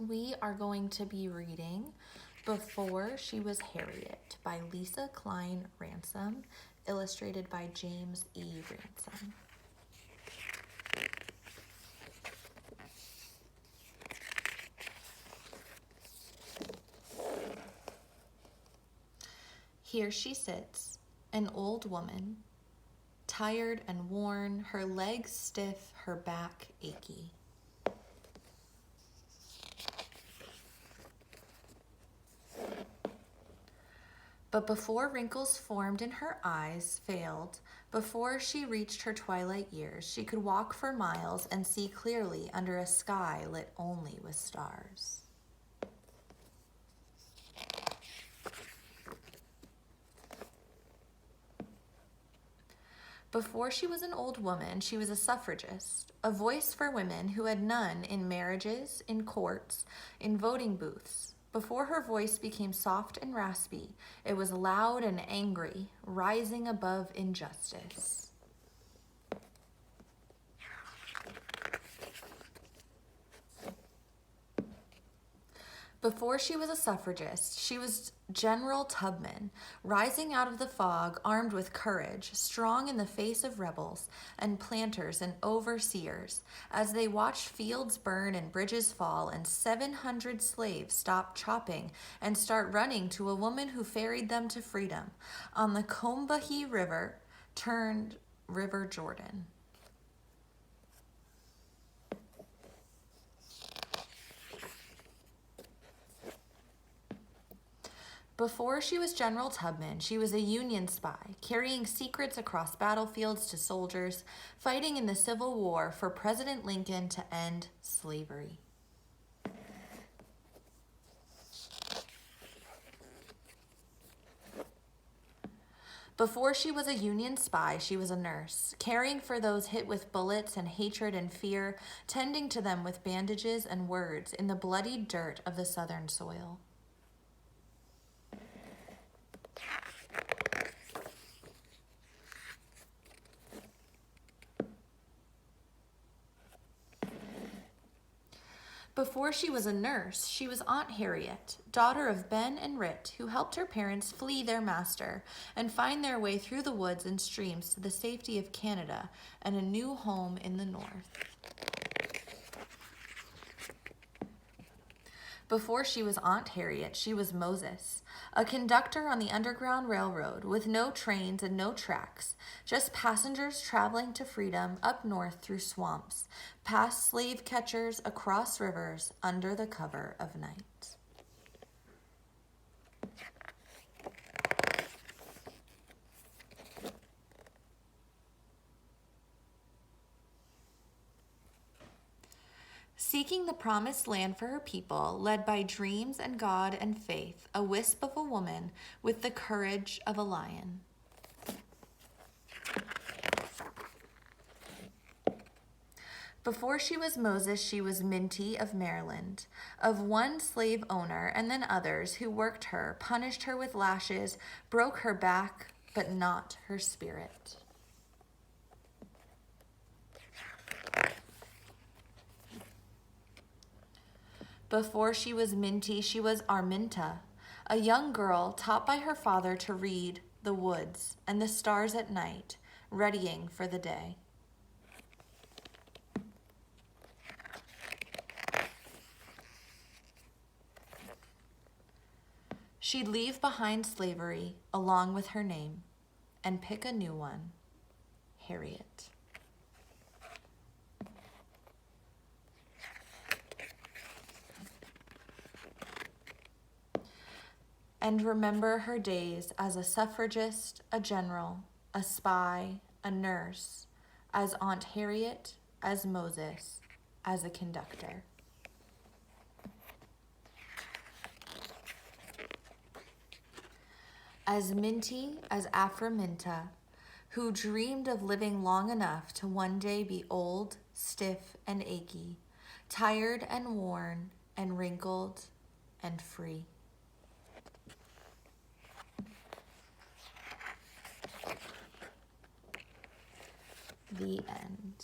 We are going to be reading Before She Was Harriett by Lesa, Cline, Ransome, illustrated by James E. Ransome. Here she sits, an old woman, tired and worn, her legs stiff, her back achy. But before wrinkles formed in her eyes failed, before she reached her twilight years, she could walk for miles and see clearly under a sky lit only with stars. Before she was an old woman, she was a suffragist, a voice for women who had none in marriages, in courts, in voting booths. Before her voice became soft and raspy, it was loud and angry, rising above injustice. Before she was a suffragist, she was General Tubman, rising out of the fog, armed with courage, strong in the face of rebels and planters and overseers, as they watched fields burn and bridges fall and 700 slaves stop chopping and start running to a woman who ferried them to freedom on the Combahee River, turned River Jordan. Before she was General Tubman, she was a Union spy, carrying secrets across battlefields to soldiers, fighting in the Civil War for President Lincoln to end slavery. Before she was a Union spy, she was a nurse, caring for those hit with bullets and hatred and fear, tending to them with bandages and words in the bloodied dirt of the Southern soil. Before she was a nurse, she was Aunt Harriett, daughter of Ben and Rit, who helped her parents flee their master and find their way through the woods and streams to the safety of Canada and a new home in the north. Before she was Aunt Harriett, she was Moses, a conductor on the Underground Railroad with no trains and no tracks, just passengers traveling to freedom up north through swamps, past slave catchers, across rivers, under the cover of night. Seeking the promised land for her people, led by dreams and God and faith, a wisp of a woman with the courage of a lion. Before she was Moses, she was Minty of Maryland, of one slave owner and then others who worked her, punished her with lashes, broke her back, but not her spirit. Before she was Minty, she was Arminta, a young girl taught by her father to read the woods and the stars at night, readying for the day. She'd leave behind slavery along with her name and pick a new one, Harriett. And remember her days as a suffragist, a general, a spy, a nurse, as Aunt Harriett, as Moses, as a conductor. As Minty, as Aframinta, who dreamed of living long enough to one day be old, stiff, and achy, tired and worn, and wrinkled, and free. The end.